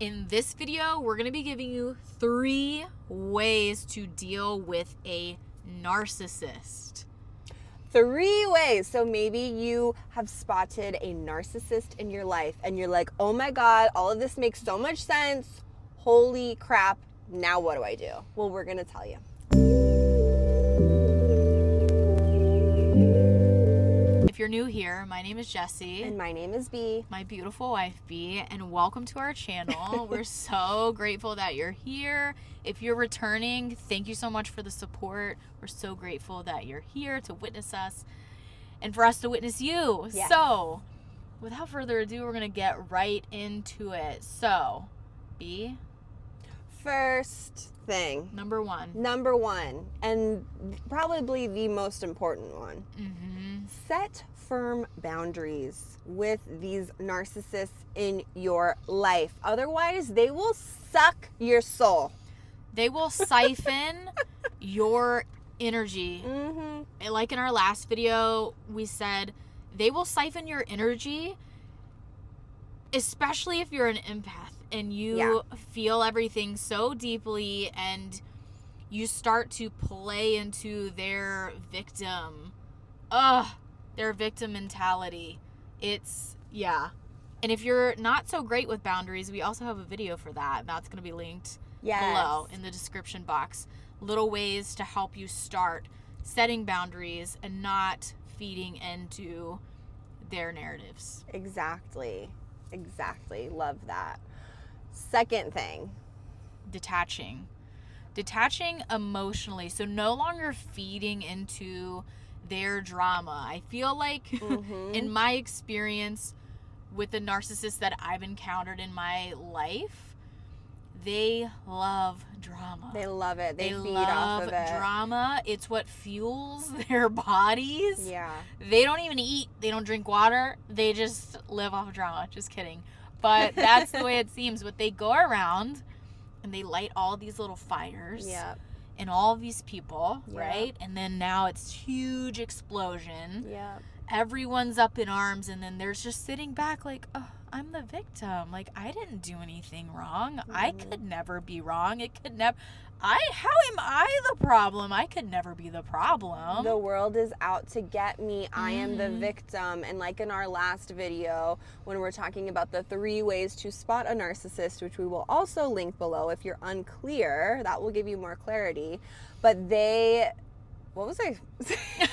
In this video, we're going to be giving you 3 ways to deal with a narcissist. 3 ways. So maybe you have spotted a narcissist in your life and you're like, oh my God, all of this makes so much sense. Holy crap. Now what do I do? Well, we're going to tell you. If you're new here, my name is Jessie. And my name is B. My beautiful wife, B. And welcome to our channel. We're so grateful that you're here. If you're returning, thank you so much for the support. We're so grateful that you're here to witness us and for us to witness you. Yes. So, without further ado, we're going to get right into it. So, B. First thing. Number one, and probably the most important one. Set firm boundaries with these narcissists in your life. Otherwise, they will suck your soul. They will siphon your energy. Like in our last video, we said they will siphon your energy, especially if you're an empath and you feel everything so deeply and you start to play into their victim. Their victim mentality. And if you're not so great with boundaries, we also have a video for that. That's going to be linked below in the description box. Little ways to help you start setting boundaries and not feeding into their narratives. Exactly. Love that. Second thing. Detaching emotionally. So no longer feeding into their drama. I feel like in my experience with the narcissists that I've encountered in my life, they love drama. They love it. They feed love off of it. Drama. It's what fuels their bodies. Yeah. They don't even eat. They don't drink water. They just live off of drama. Just kidding. But that's the way it seems. But they go around and they light all these little fires. Yeah. And all of these people, right? And then now it's huge explosion. Yeah. Everyone's up in arms, and then there's just sitting back like, oh, I'm the victim. Like, I didn't do anything wrong. I could never be wrong. How am I the problem? I could never be the problem. The world is out to get me. I am the victim. And like in our last video, when we're talking about the 3 ways to spot a narcissist, which we will also link below if you're unclear, that will give you more clarity. But what was I saying?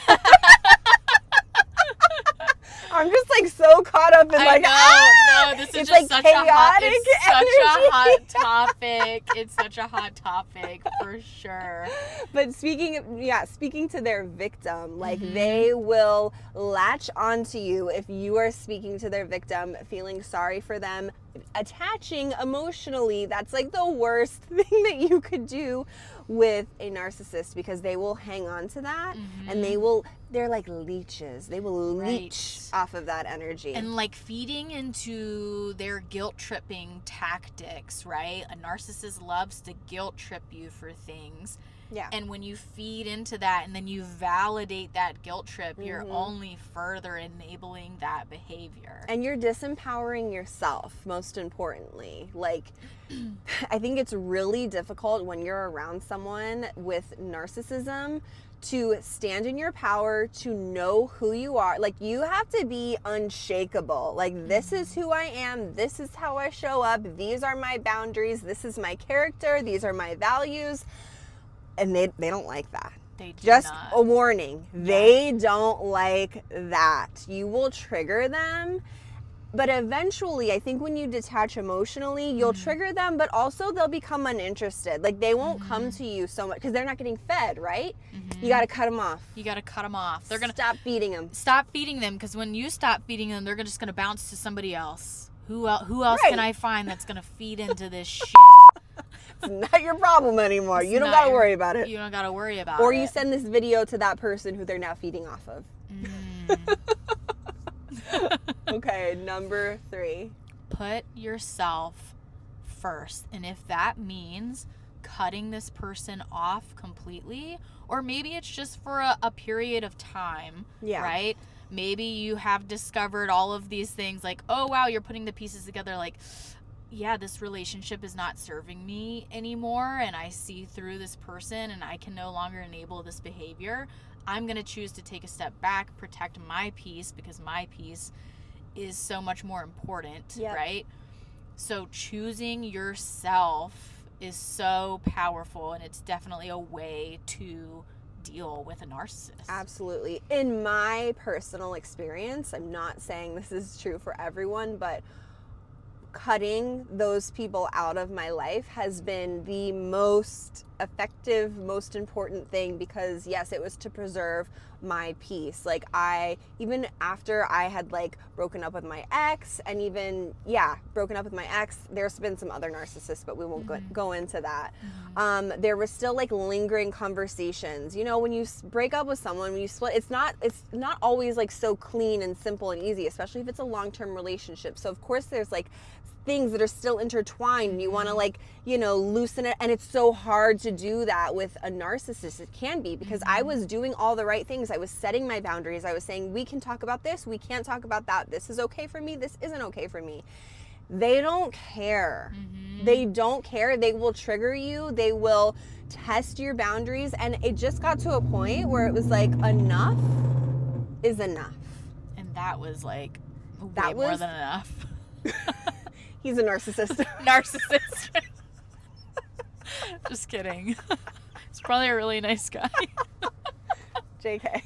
I'm just like so caught up in like, no, this is it's just like such chaotic such a hot topic. It's such a hot topic for sure. But speaking to their victim, like they will latch onto you if you are speaking to their victim, feeling sorry for them, attaching emotionally. That's like the worst thing that you could do with a narcissist, because they will hang on to that and they're like leeches. They will leech off of that energy. And like feeding into their guilt tripping tactics, right? A narcissist loves to guilt trip you for things. Yeah. And when you feed into that and then you validate that guilt trip, you're only further enabling that behavior. And you're disempowering yourself, most importantly. Like, I think it's really difficult when you're around someone with narcissism to stand in your power, to know who you are. Like, you have to be unshakable. Like, this is who I am. This is how I show up. These are my boundaries. This is my character. These are my values. And they don't like that. They do Just not. a warning. They don't like that. You will trigger them. But eventually, I think when you detach emotionally, you'll trigger them, but also they'll become uninterested. Like, they won't come to you so much because they're not getting fed, right? You got to cut them off. You got to cut them off. They're going to stop feeding them. Stop feeding them, because when you stop feeding them, they're just going to bounce to somebody else. Who else can I find that's going to feed into this shit? It's not your problem anymore. You don't got to worry about it. You don't got to worry about it. Or you send this video to that person who they're now feeding off of. Okay, number 3. Put yourself first. And if that means cutting this person off completely, or maybe it's just for a period of time, right? Maybe you have discovered all of these things like, oh, wow, you're putting the pieces together like, yeah, this relationship is not serving me anymore, and I see through this person and I can no longer enable this behavior, I'm going to choose to take a step back, protect my peace, because my peace is so much more important, right? So choosing yourself is so powerful, and it's definitely a way to deal with a narcissist. Absolutely. In my personal experience, I'm not saying this is true for everyone, but cutting those people out of my life has been the most effective, most important thing, because yes, it was to preserve my peace. Like, even after I had like broken up with my ex, and even broken up with my ex, there's been some other narcissists, but we won't go into that. There was still like lingering conversations. You know, when you break up with someone, when you split, it's not always like so clean and simple and easy, especially if it's a long-term relationship. So of course there's like things that are still intertwined, and you want to like, you know, loosen it, and it's so hard to do that with a narcissist. It can be, because I was doing all the right things. I was setting my boundaries. I was saying, we can talk about this, we can't talk about that, this is okay for me, this isn't okay for me. They don't care. They don't care. They will trigger you, they will test your boundaries, and it just got to a point where it was like, enough is enough. And that was like way more than enough. He's a narcissist. Narcissist. Just kidding. He's probably a really nice guy. JK.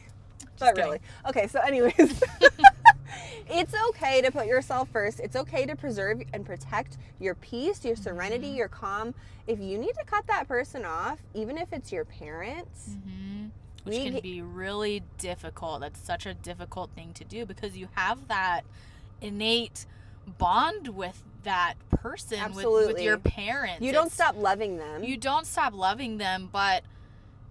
Not really. Okay, so anyways. It's okay to put yourself first. It's okay to preserve and protect your peace, your serenity, your calm. If you need to cut that person off, even if it's your parents, which can be really difficult. That's such a difficult thing to do, because you have that innate bond with that person, with your parents. You don't stop loving them. You don't stop loving them, but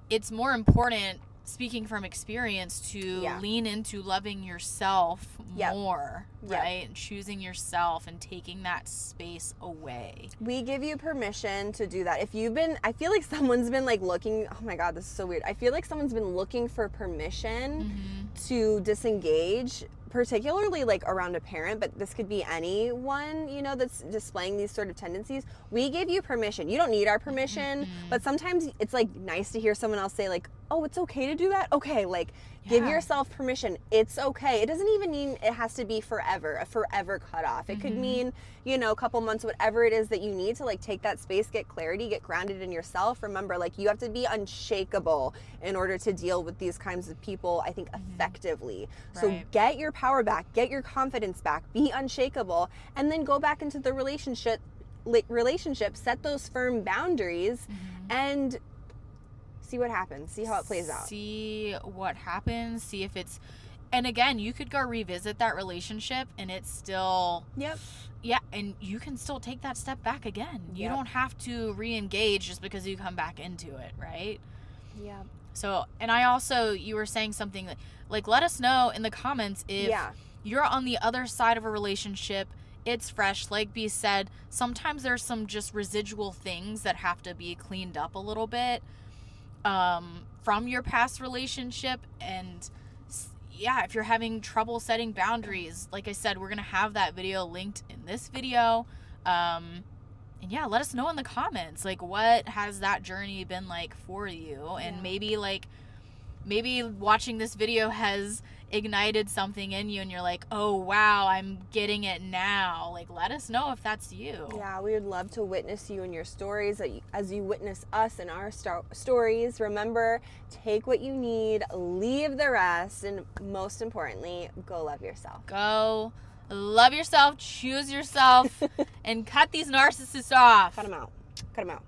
it's more important, speaking from experience, to lean into loving yourself more, right? And choosing yourself and taking that space away. We give you permission to do that. If you've been, I feel like someone's been like looking, oh my God, this is so weird. I feel like someone's been looking for permission to disengage, particularly like around a parent, but this could be anyone, you know, that's displaying these sort of tendencies. We give you permission. You don't need our permission, but sometimes it's like nice to hear someone else say like, oh, it's okay to do that? Okay, like give yourself permission. It's okay. It doesn't even mean it has to be forever, a forever cutoff. It could mean, you know, a couple months, whatever it is that you need to like take that space, get clarity, get grounded in yourself. Remember, like, you have to be unshakable in order to deal with these kinds of people, I think, effectively. So get your power back, get your confidence back, be unshakable, and then go back into the relationship, set those firm boundaries, and see what happens. See how it plays out. See what happens. See if it's, and again, you could go revisit that relationship and it's still, and you can still take that step back again. You don't have to re-engage just because you come back into it, right? Yeah. So, and I also, you were saying something like, let us know in the comments if you're on the other side of a relationship, it's fresh. Like B said, sometimes there's some just residual things that have to be cleaned up a little bit from your past relationship. And if you're having trouble setting boundaries, like I said, we're gonna have that video linked in this video, and let us know in the comments, like, what has that journey been like for you? And maybe watching this video has ignited something in you and you're like, oh wow, I'm getting it now. Like, let us know if that's you. Yeah, we would love to witness you in your stories as you witness us in our stories. Remember, take what you need, leave the rest, and most importantly, go love yourself. Go love yourself, choose yourself, and cut these narcissists off. Cut them out.